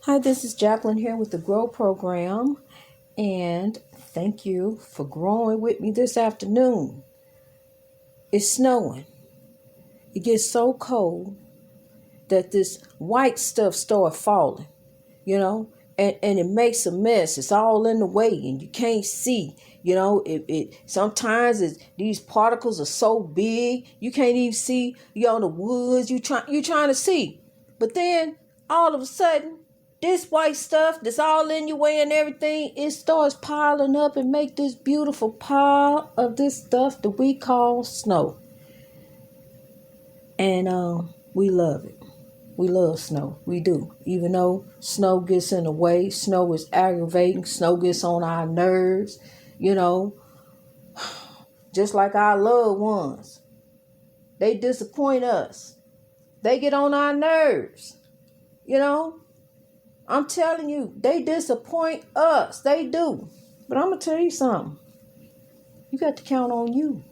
Hi, this is Jacqueline here with the Grow Program, and thank you for growing with me this afternoon. It's snowing. It gets so cold that this white stuff starts falling, and it makes a mess. It's all in the way, and you can't see. It sometimes these particles are so big you can't even see. The woods you trying to see, but then all of a sudden this white stuff that's all in your way and everything, it starts piling up and make this beautiful pile of this stuff that we call snow. And we love it. We love snow. We do. Even though snow gets in the way, snow is aggravating, snow gets on our nerves, just like our loved ones. They disappoint us. They get on our nerves. I'm telling you, they disappoint us. They do. But I'm going to tell you something. You got to count on you.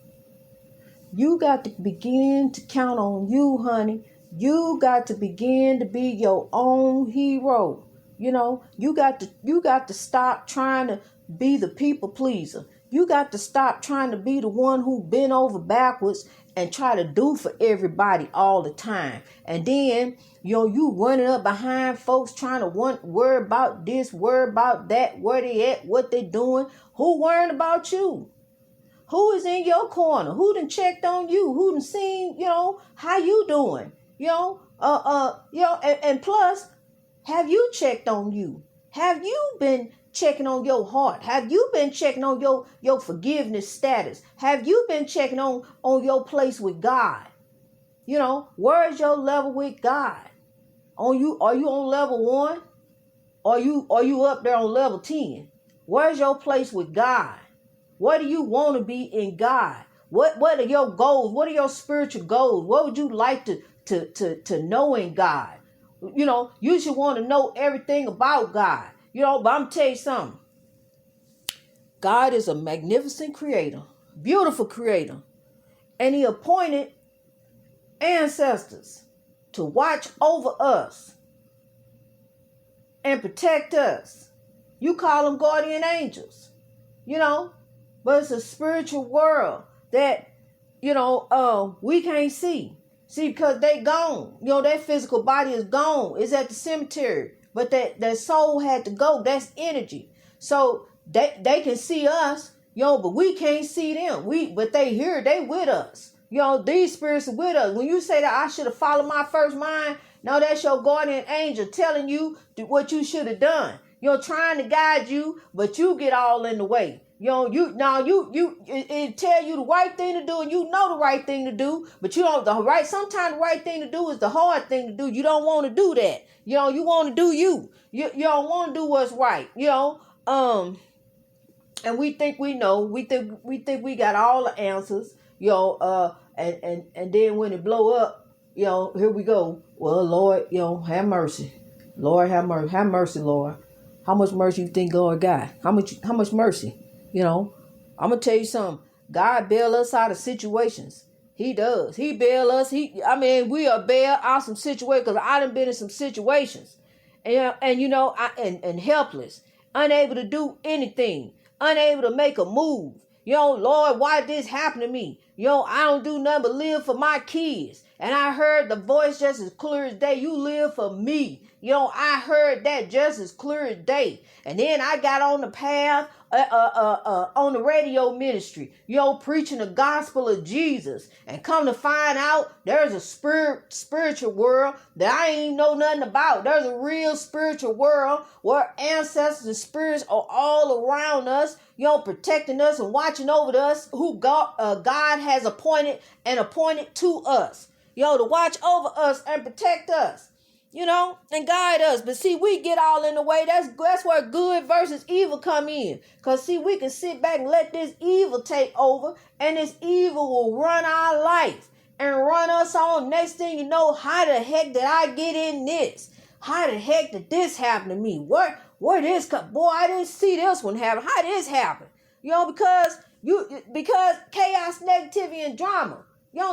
You got to begin to count on you, honey. You got to begin to be your own hero. You got to stop trying to be the people pleaser. You got to stop trying to be the one who bent over backwards and try to do for everybody all the time. And then, you running up behind folks trying to worry about this, worry about that, where they at, what they doing. Who worrying about you? Who is in your corner? Who done checked on you? Who done seen, how you doing? And plus, have you checked on you? Have you been checking on your heart? Have you been checking on your forgiveness status? Have you been checking on your place with God? Where is your level with God? Are you on level 1? Are you up there on level 10? Where's your place with God? What do you want to be in God? What are your goals? What are your spiritual goals? What would you like to know in God? You should want to know everything about God. But I'm tell you something. God is a magnificent creator, beautiful creator. And he appointed ancestors to watch over us and protect us. You call them guardian angels, but it's a spiritual world that, we can't see. See, because they gone. Their physical body is gone. It's at the cemetery. But that soul had to go. That's energy. So they can see us, but we can't see them. But they here, they with us. These spirits are with us. When you say that I should have followed my first mind, no, that's your guardian angel telling you what you should have done. Trying to guide you, but you get all in the way. It tell you the right thing to do, and you know the right thing to do, but you don't. Sometimes the right thing to do is the hard thing to do. You don't want to do that. You want to do you. You don't want to do what's right. And we think we know. We think we got all the answers. And then when it blow up, here we go. Well, Lord, have mercy. Lord, have mercy. Have mercy, Lord. How much mercy you think God got? How much mercy? I'm gonna tell you something. God bail us out of situations. He does. He bail us. We are bail out some situations, because I done been in some situations, and helpless, unable to do anything, unable to make a move. Lord, why did this happen to me? I don't do nothing but live for my kids. And I heard the voice just as clear as day. You live for me. I heard that just as clear as day. And then I got on the path, on the radio ministry, preaching the gospel of Jesus. And come to find out, there's a spiritual world that I ain't know nothing about. There's a real spiritual world where ancestors and spirits are all around us, protecting us and watching over us, who God has appointed to us, to watch over us and protect us, and guide us. But see, we get all in the way. That's where good versus evil come in. Because see, we can sit back and let this evil take over, and this evil will run our life and run us on. Next thing you know, how the heck did I get in this? How the heck did this happen to me? Where this come? Boy, I didn't see this one happen. How did this happen? Because chaos, negativity, and drama.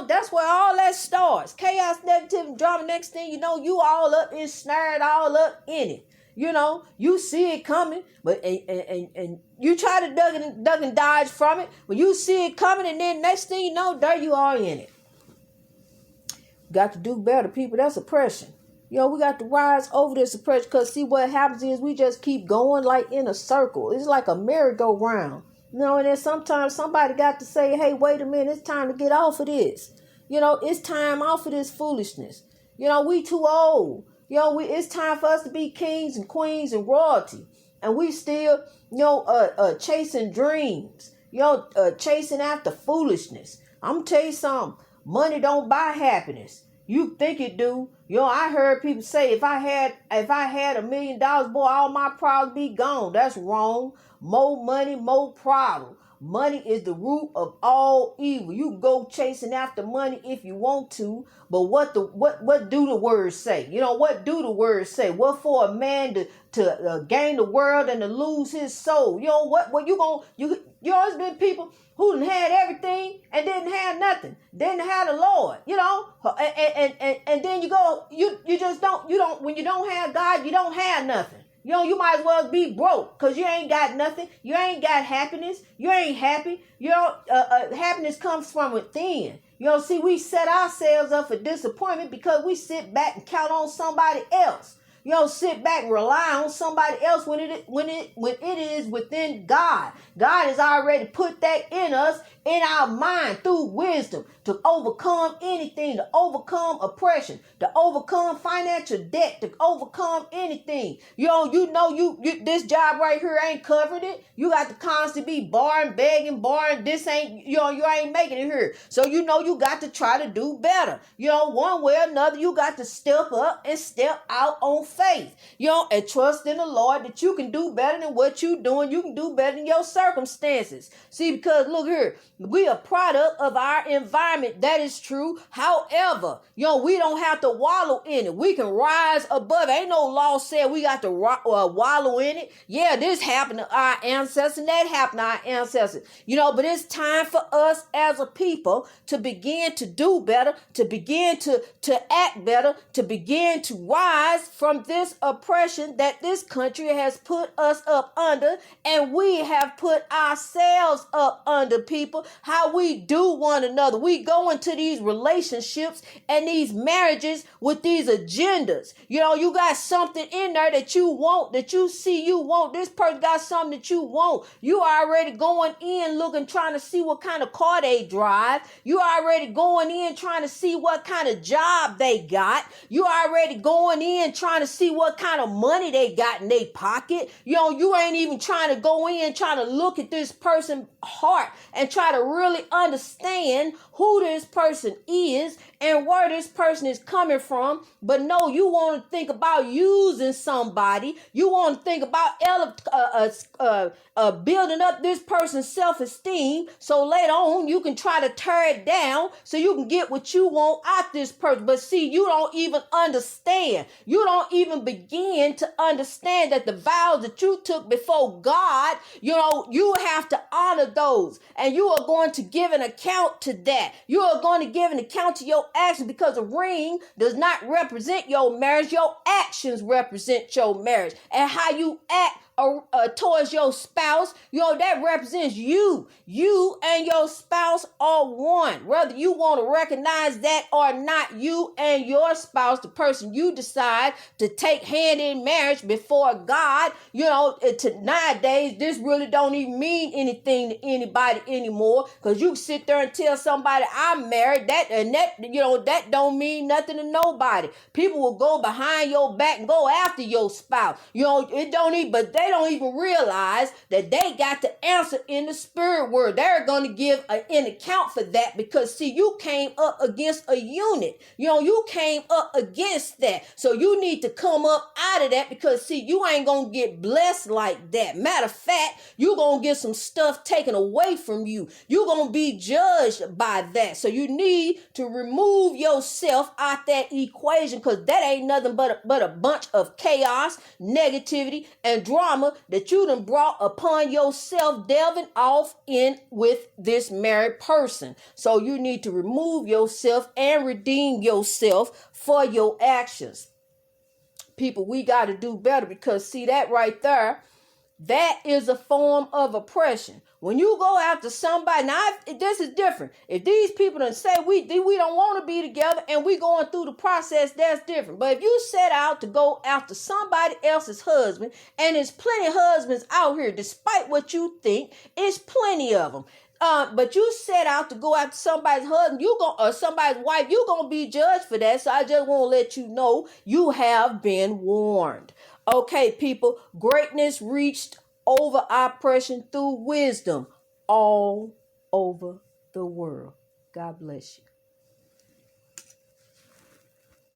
That's where all that starts. Chaos, negativity, drama. Next thing you know, you all up ensnared, all up in it. You know, you see it coming, but and you try to duck and dodge from it, but you see it coming, and then next thing you know, there you are in it. Got to do better, people. That's oppression. We got to rise over this oppression, because see what happens is we just keep going like in a circle. It's like a merry-go-round. And then sometimes somebody got to say, hey, wait a minute, it's time to get off of this. It's time off of this foolishness. We too old. It's time for us to be kings and queens and royalty. And we still, chasing dreams, chasing after foolishness. I'm going to tell you something. Money don't buy happiness. You think it do. I heard people say, if I had $1 million, boy, all my problems be gone. That's wrong. More money, more problem. Money is the root of all evil. You go chasing after money if you want to, but what do the words say? What do the words say? What for a man to gain the world and to lose his soul? What you always been people who done had everything and didn't have nothing, didn't have the Lord, and then you just don't when you don't have God, you don't have nothing. You might as well be broke, because you ain't got nothing. You ain't got happiness. You ain't happy. Happiness comes from within. See, we set ourselves up for disappointment because we sit back and count on somebody else. Sit back and rely on somebody else when it is within God. God has already put that in us, in our mind, through wisdom, to overcome anything, to overcome oppression, to overcome financial debt, to overcome anything. This job right here ain't covering it. You got to constantly be borrowing, begging. This ain't, you ain't making it here. So you got to try to do better. One way or another, you got to step up and step out on faith. And trust in the Lord that you can do better than what you're doing. You can do better than your circumstances. See, because look here, we are product of our environment. That is true. However, we don't have to wallow in it. We can rise above it. Ain't no law said we got to wallow in it. Yeah, this happened to our ancestors and that happened to our ancestors. But it's time for us as a people to begin to do better, to begin to act better, to begin to rise from this oppression that this country has put us up under, and we have put ourselves up under, people. How we do one another. We go into these relationships and these marriages with these agendas. You got something in there that you want, that you see you want. This person got something that you want. You already going in looking, trying to see what kind of car they drive. You already going in trying to see what kind of job they got. You already going in trying to see what kind of money they got in their pocket. You ain't even trying to go in trying to look at this person's heart and try to really understand who this person is and where this person is coming from. But no, you want to think about using somebody. You want to think about building up this person's self-esteem, so later on you can try to tear it down so you can get what you want out this person. But see, you don't even understand. You don't even begin to understand that the vows that you took before God, you have to honor those, and you are going to give an account to that. You are going to give an account to your actions, because a ring does not represent your marriage. Your actions represent your marriage, and how you act towards your spouse, that represents you. You and your spouse are one. Whether you want to recognize that or not, you and your spouse, the person you decide to take hand in marriage before God, nowadays, this really don't even mean anything to anybody anymore, because you can sit there and tell somebody I'm married, that don't mean nothing to nobody. People will go behind your back and go after your spouse. But they don't even realize that they got to answer in the spirit world. They're going to give an account for that, because see, you came up against a unit. You came up against that. So you need to come up out of that, because see, you ain't going to get blessed like that. Matter of fact, you're going to get some stuff taken away from you. You're going to be judged by that. So you need to remove yourself out that equation, because that ain't nothing but a bunch of chaos, negativity, and drama that you done brought upon yourself, delving off in with this married person. So you need to remove yourself and redeem yourself for your actions. People, we got to do better, because see that right there, that is a form of oppression. When you go after somebody, now this is different. If these people done say we don't want to be together and we going through the process, that's different. But if you set out to go after somebody else's husband, and there's plenty of husbands out here, despite what you think, it's plenty of them. But you set out to go after somebody's husband, or somebody's wife, you gonna be judged for that. So I just want to let you know you have been warned. Okay, people, greatness reached over oppression through wisdom all over the world. God bless you.